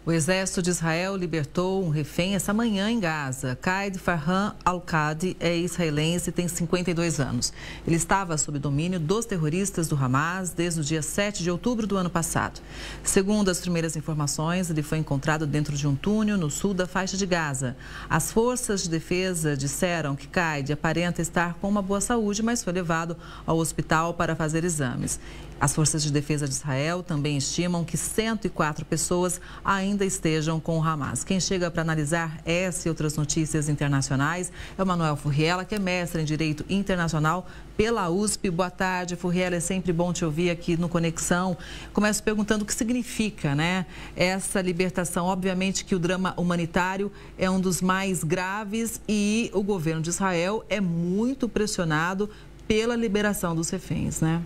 O exército de Israel libertou um refém essa manhã em Gaza. Qaid Farhan al-Qadi é israelense e tem 52 anos. Ele estava sob domínio dos terroristas do Hamas desde o dia 7 de outubro do ano passado. Segundo as primeiras informações, ele foi encontrado dentro de um túnel no sul da faixa de Gaza. As forças de defesa disseram que Qaid aparenta estar com uma boa saúde, mas foi levado ao hospital para fazer exames. As forças de defesa de Israel também estimam que 104 pessoas ainda estejam com o Hamas. Quem chega para analisar essa e outras notícias internacionais é o Manuel Furriela, que é mestre em Direito Internacional pela USP. Boa tarde, Furriela. É sempre bom te ouvir aqui no Conexão. Começo perguntando o que significa, né, essa libertação. Obviamente que o drama humanitário é um dos mais graves e o governo de Israel é muito pressionado pela liberação dos reféns, né?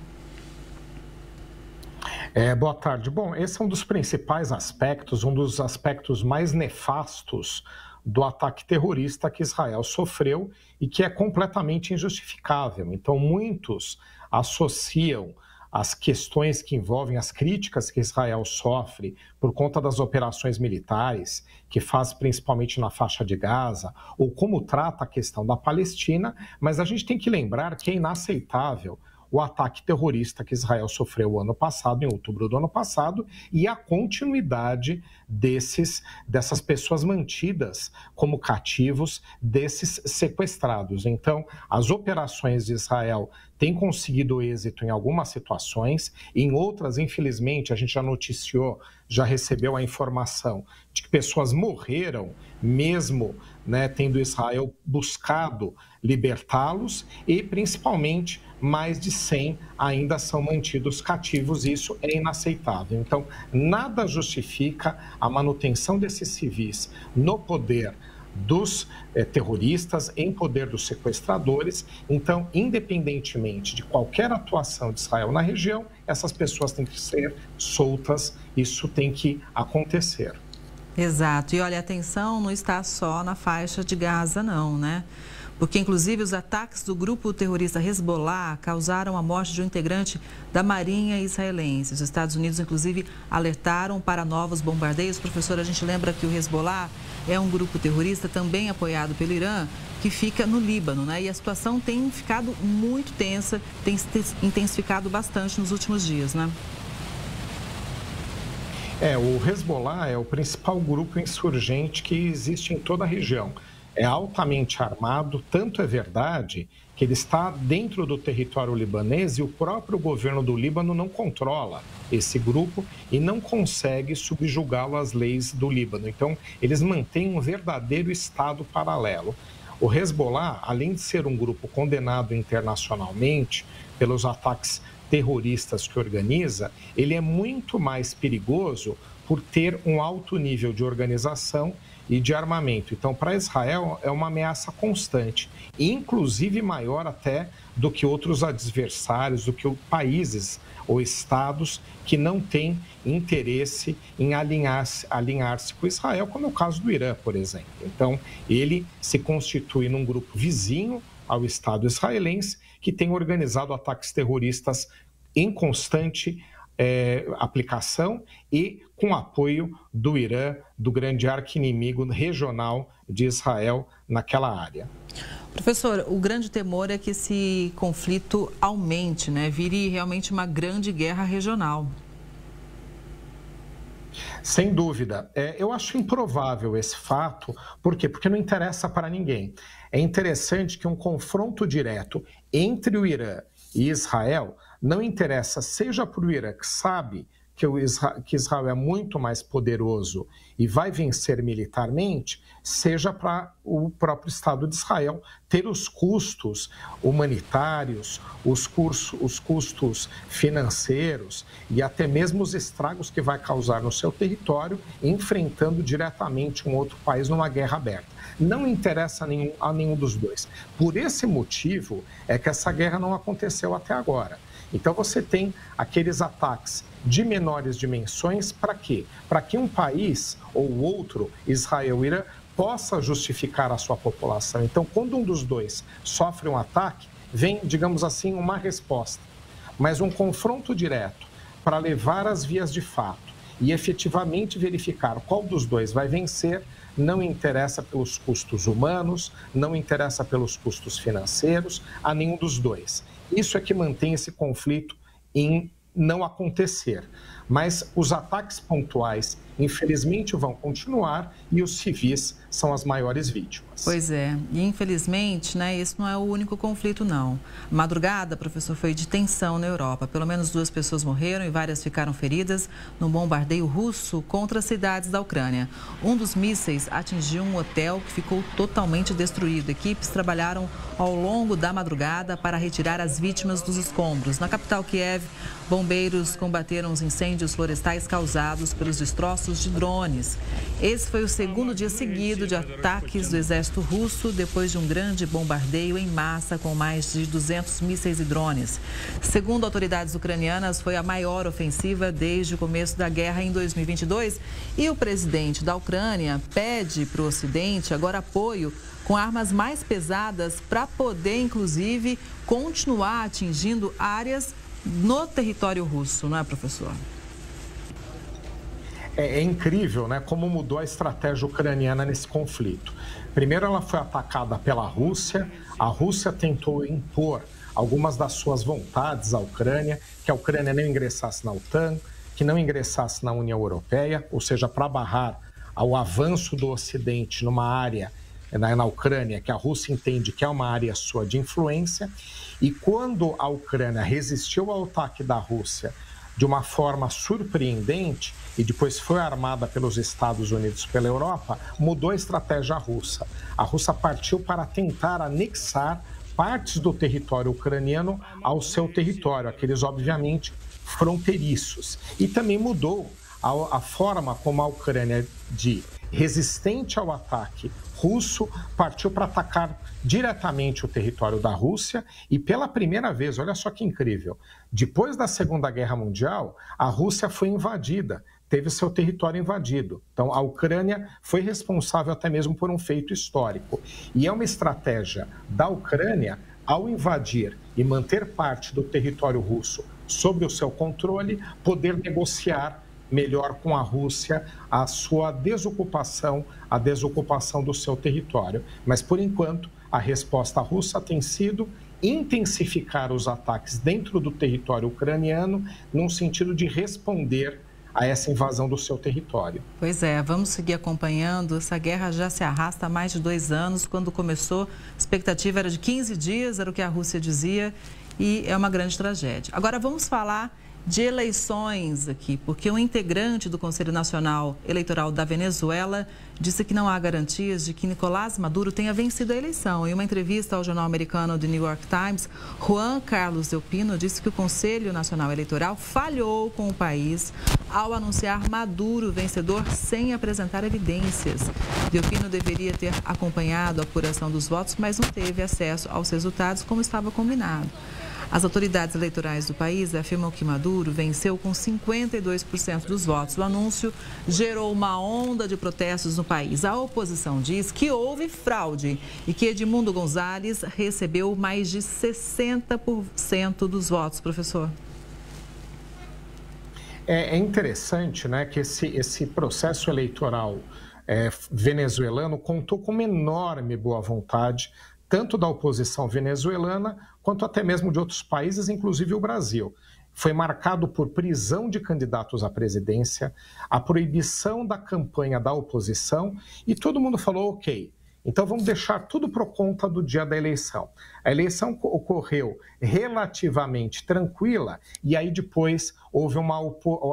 Boa tarde. Bom, esse é um dos principais aspectos, um dos aspectos mais nefastos do ataque terrorista que Israel sofreu e que é completamente injustificável. Então, muitos associam as questões que envolvem as críticas que Israel sofre por conta das operações militares, que faz principalmente na faixa de Gaza, ou como trata a questão da Palestina, mas a gente tem que lembrar que é inaceitável o ataque terrorista que Israel sofreu ano passado, em outubro do ano passado, e a continuidade dessas pessoas mantidas como cativos, desses sequestrados. Então, as operações de Israel têm conseguido êxito em algumas situações, em outras, infelizmente, a gente já noticiou, já recebeu a informação de que pessoas morreram, mesmo, né, tendo Israel buscado libertá-los, e principalmente mais de 100 ainda são mantidos cativos, e isso é inaceitável. Então, nada justifica a manutenção desses civis no poder dos terroristas, em poder dos sequestradores. Então, independentemente de qualquer atuação de Israel na região, essas pessoas têm que ser soltas, isso tem que acontecer. Exato. E olha, a atenção não está só na faixa de Gaza, não, né? Porque, inclusive, os ataques do grupo terrorista Hezbollah causaram a morte de um integrante da Marinha israelense. Os Estados Unidos, inclusive, alertaram para novos bombardeios. Professor, a gente lembra que o Hezbollah é um grupo terrorista também apoiado pelo Irã, que fica no Líbano, né? E a situação tem ficado muito tensa, tem se intensificado bastante nos últimos dias, né? O Hezbollah é o principal grupo insurgente que existe em toda a região. É altamente armado, tanto é verdade que ele está dentro do território libanês e o próprio governo do Líbano não controla esse grupo e não consegue subjugá-lo às leis do Líbano. Então, eles mantêm um verdadeiro Estado paralelo. O Hezbollah, além de ser um grupo condenado internacionalmente pelos ataques terroristas que organiza, ele é muito mais perigoso por ter um alto nível de organização e de armamento. Então, para Israel, é uma ameaça constante, inclusive maior até do que outros adversários, do que países ou estados que não têm interesse em alinhar-se com Israel, como é o caso do Irã, por exemplo. Então, ele se constitui num grupo vizinho ao Estado israelense, que tem organizado ataques terroristas em constante aplicação e com apoio do Irã, do grande arqui-inimigo regional de Israel naquela área. Professor, o grande temor é que esse conflito aumente, né? Vire realmente uma grande guerra regional. Sem dúvida. Eu acho improvável esse fato. Por quê? Porque não interessa para ninguém. É interessante que um confronto direto entre o Irã e Israel não interessa, seja para o Irã, que sabe que Israel é muito mais poderoso e vai vencer militarmente, seja para o próprio Estado de Israel ter os custos humanitários, os custos financeiros e até mesmo os estragos que vai causar no seu território, enfrentando diretamente um outro país numa guerra aberta. Não interessa a nenhum dos dois. Por esse motivo é que essa guerra não aconteceu até agora. Então você tem aqueles ataques de menores dimensões para quê? Para que um país ou outro, Israel ou Irã, possa justificar a sua população. Então, quando um dos dois sofre um ataque, vem, digamos assim, uma resposta. Mas um confronto direto para levar às vias de fato e efetivamente verificar qual dos dois vai vencer. Não interessa pelos custos humanos, não interessa pelos custos financeiros, a nenhum dos dois. Isso é que mantém esse conflito em não acontecer. Mas os ataques pontuais, infelizmente, vão continuar e os civis são as maiores vítimas. Pois é, e infelizmente, esse não é o único conflito, não. A madrugada, professor, foi de tensão na Europa. Pelo menos 2 pessoas morreram e várias ficaram feridas no bombardeio russo contra cidades da Ucrânia. Um dos mísseis atingiu um hotel que ficou totalmente destruído. Equipes trabalharam ao longo da madrugada para retirar as vítimas dos escombros. Na capital Kiev, bombeiros combateram os incêndios florestais causados pelos destroços de drones. Esse foi o segundo dia seguido de ataques do exército russo depois de um grande bombardeio em massa com mais de 200 mísseis e drones. Segundo autoridades ucranianas, foi a maior ofensiva desde o começo da guerra em 2022 e o presidente da Ucrânia pede para o Ocidente agora apoio com armas mais pesadas para poder, inclusive, continuar atingindo áreas no território russo, não é, professor? É incrível, né, como mudou a estratégia ucraniana nesse conflito. Primeiro, ela foi atacada pela Rússia. A Rússia tentou impor algumas das suas vontades à Ucrânia, que a Ucrânia não ingressasse na OTAN, que não ingressasse na União Europeia, ou seja, para barrar o avanço do Ocidente numa área na Ucrânia que a Rússia entende que é uma área sua de influência. E quando a Ucrânia resistiu ao ataque da Rússia de uma forma surpreendente e depois foi armada pelos Estados Unidos e pela Europa, mudou a estratégia russa. A Rússia partiu para tentar anexar partes do território ucraniano ao seu território, aqueles obviamente fronteiriços. E também mudou a forma como a Ucrânia, resistente ao ataque russo, partiu para atacar diretamente o território da Rússia e pela primeira vez, olha só que incrível, depois da Segunda Guerra Mundial, a Rússia foi invadida, teve seu território invadido. Então, a Ucrânia foi responsável até mesmo por um feito histórico. E é uma estratégia da Ucrânia, ao invadir e manter parte do território russo sob o seu controle, poder negociar melhor com a Rússia a sua desocupação, a desocupação do seu território. Mas, por enquanto, a resposta russa tem sido intensificar os ataques dentro do território ucraniano, num sentido de responder a essa invasão do seu território. Pois é, vamos seguir acompanhando. Essa guerra já se arrasta há mais de 2 anos. Quando começou, a expectativa era de 15 dias, era o que a Rússia dizia, e é uma grande tragédia. Agora vamos falar de eleições aqui, porque um integrante do Conselho Nacional Eleitoral da Venezuela disse que não há garantias de que Nicolás Maduro tenha vencido a eleição. Em uma entrevista ao jornal americano The New York Times, Juan Carlos Delpino disse que o Conselho Nacional Eleitoral falhou com o país ao anunciar Maduro vencedor sem apresentar evidências. Delpino deveria ter acompanhado a apuração dos votos, mas não teve acesso aos resultados como estava combinado. As autoridades eleitorais do país afirmam que Maduro venceu com 52% dos votos. O anúncio gerou uma onda de protestos no país. A oposição diz que houve fraude e que Edmundo Gonzalez recebeu mais de 60% dos votos, professor. É interessante, né, que esse processo eleitoral venezuelano contou com uma enorme boa vontade, tanto da oposição venezuelana, quanto até mesmo de outros países, inclusive o Brasil. Foi marcado por prisão de candidatos à presidência, a proibição da campanha da oposição, e todo mundo falou, ok, então vamos deixar tudo por conta do dia da eleição. A eleição ocorreu relativamente tranquila e aí depois houve uma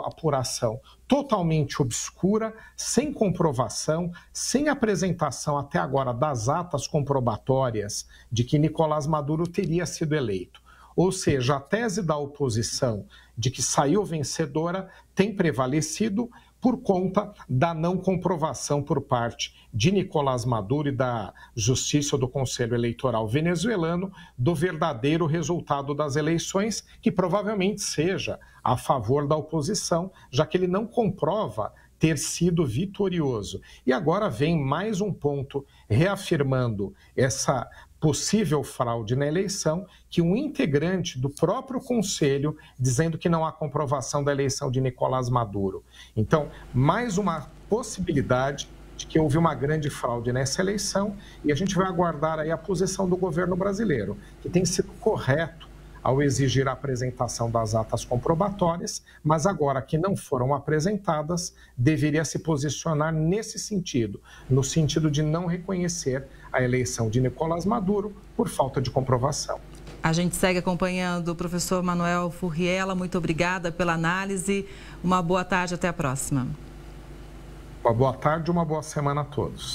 apuração totalmente obscura, sem comprovação, sem apresentação até agora das atas comprobatórias de que Nicolás Maduro teria sido eleito. Ou seja, a tese da oposição de que saiu vencedora tem prevalecido por conta da não comprovação por parte de Nicolás Maduro e da Justiça do Conselho Eleitoral venezuelano do verdadeiro resultado das eleições, que provavelmente seja a favor da oposição, já que ele não comprova ter sido vitorioso. E agora vem mais um ponto reafirmando essa possível fraude na eleição que um integrante do próprio Conselho dizendo que não há comprovação da eleição de Nicolás Maduro. Então, mais uma possibilidade de que houve uma grande fraude nessa eleição e a gente vai aguardar aí a posição do governo brasileiro, que tem sido correto ao exigir a apresentação das atas comprobatórias, mas agora que não foram apresentadas, deveria se posicionar nesse sentido, no sentido de não reconhecer a eleição de Nicolás Maduro por falta de comprovação. A gente segue acompanhando o professor Manuel Furriela. Muito obrigada pela análise. Uma boa tarde, até a próxima. Uma boa tarde e uma boa semana a todos.